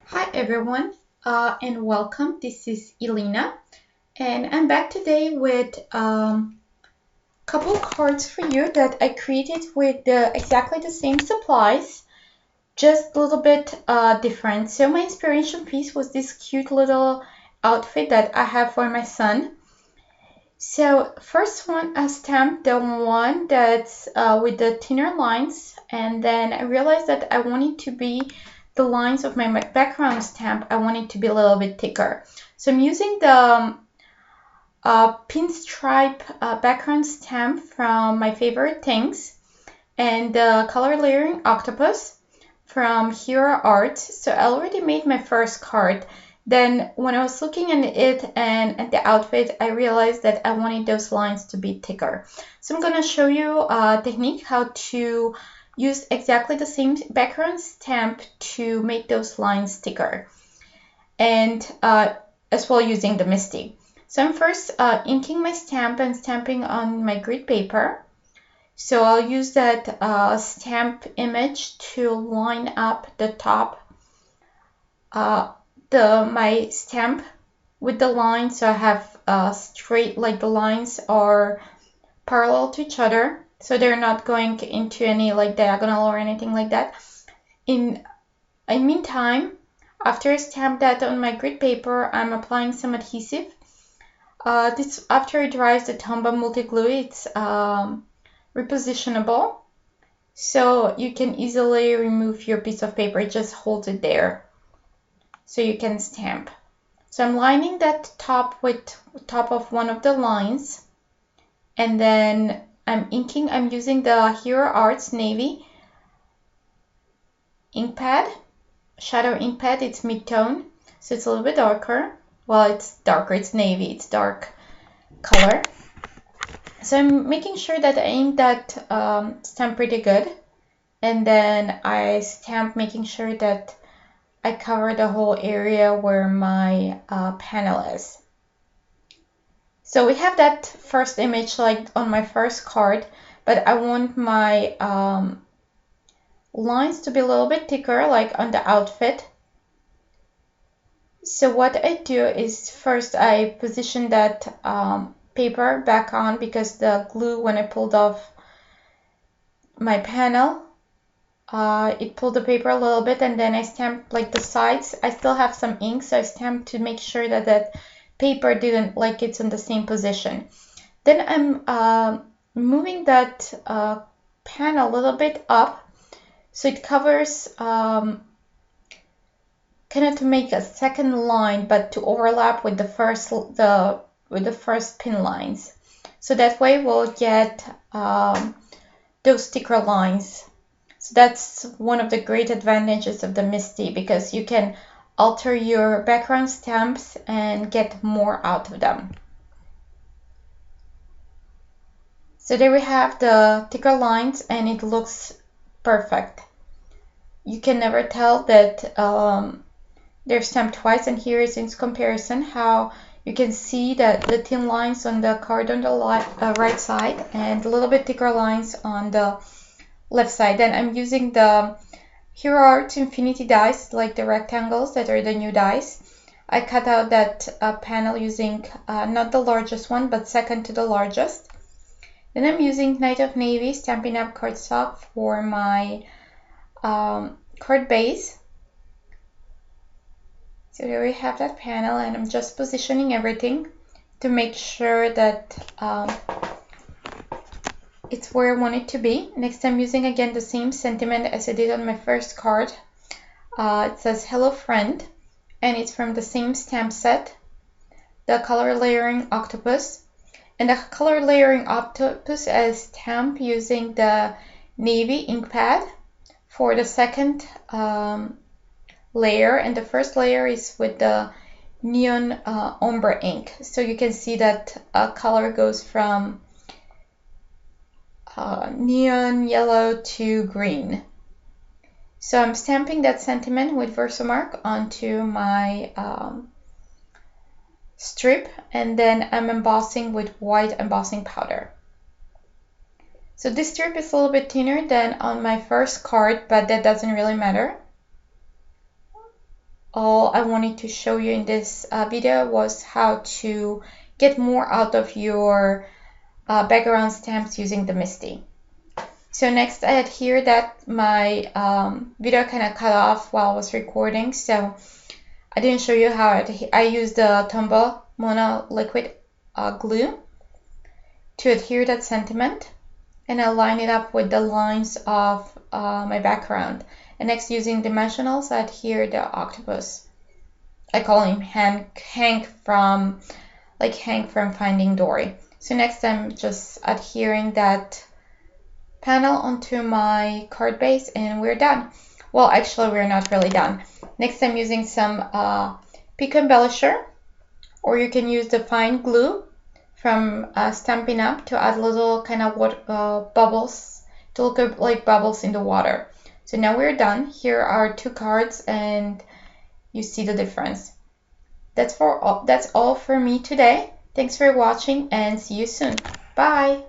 Hi everyone, and welcome. This is Elena, and I'm back today with couple cards for you that I created with exactly the same supplies, just a little bit different. So my inspiration piece was this cute little outfit that I have for my son. So first one, I stamped the one that's with the thinner lines, and then I realized that I wanted to be the lines of my background stamp. I want it to be a little bit thicker. So I'm using the pinstripe background stamp from My Favorite Things and the color layering Octopus from Hero Art. So I already made my first card. Then when I was looking at it and at the outfit, I realized that I wanted those lines to be thicker. So I'm going to show you a technique how to use exactly the same background stamp to make those lines thicker. And as well using the MISTI. So I'm first inking my stamp and stamping on my grid paper. So I'll use that stamp image to line up the top, my stamp with the line, so I have straight, like the lines are parallel to each other, so they're not going into any like diagonal or anything like that. In meantime, after I stamp that on my grid paper, I'm applying some adhesive. This after it dries, the Tombow multi-glue, it's repositionable, so you can easily remove your piece of paper. It just holds it there so you can stamp. So I'm lining that top with top of one of the lines, and then I'm inking. I'm using the Hero Arts Navy ink pad, shadow ink pad. It's mid-tone, so it's a little bit darker. Well, it's darker, it's navy, it's dark color. So I'm making sure that I ink that stamp pretty good, and then I stamp making sure that I cover the whole area where my panel is. So we have that first image like on my first card, but I want my lines to be a little bit thicker, like on the outfit. So what I do is first I position that paper back on, because the glue, when I pulled off my panel, it pulled the paper a little bit, and then I stamped like the sides. I still have some ink, so I stamped to make sure that that paper didn't, like, it's in the same position. Then I'm moving that panel a little bit up so it covers kind of to make a second line, but to overlap with the first pin lines. So that way we'll get those thicker lines. So that's one of the great advantages of the MISTI, because you can alter your background stamps and get more out of them. So there we have the thicker lines, and it looks perfect. You can never tell that they're stamped twice, and here is in comparison how you can see that the thin lines on the card on the right side and a little bit thicker lines on the left side. Then I'm using the Hero Art Infinity dies, like the rectangles that are the new dies. I cut out that panel using not the largest one, but second to the largest. Then I'm using Night of Navy Stampin' Up! Cardstock for my card base. So here we have that panel, and I'm just positioning everything to make sure that it's where I want it to be. Next, I'm using again the same sentiment as I did on my first card. It says Hello Friend, and it's from the same stamp set, the color layering Octopus. And the color layering Octopus I stamp using the navy ink pad for the second layer, and the first layer is with the neon ombre ink. So you can see that color goes from neon yellow to green. So I'm stamping that sentiment with Versamark onto my strip, and then I'm embossing with white embossing powder. So this strip is a little bit thinner than on my first card, but that doesn't really matter. all I wanted to show you in this video was how to get more out of your background stamps using the MISTI. So next I adhere that my video kind of cut off while I was recording, so I didn't show you how I used the Tombow Mono liquid glue to adhere that sentiment, and I line it up with the lines of my background. And next, using dimensionals, I adhere the octopus. I call him Hank from Finding Dory. So next I'm just adhering that panel onto my card base and we're done. Well, actually we're not really done. Next I'm using some Pico embellisher, or you can use the fine glue from Stampin' Up to add little kind of bubbles to look like bubbles in the water. So now we're done. Here are 2 cards and you see the difference. That's all for me today. Thanks for watching and see you soon. Bye!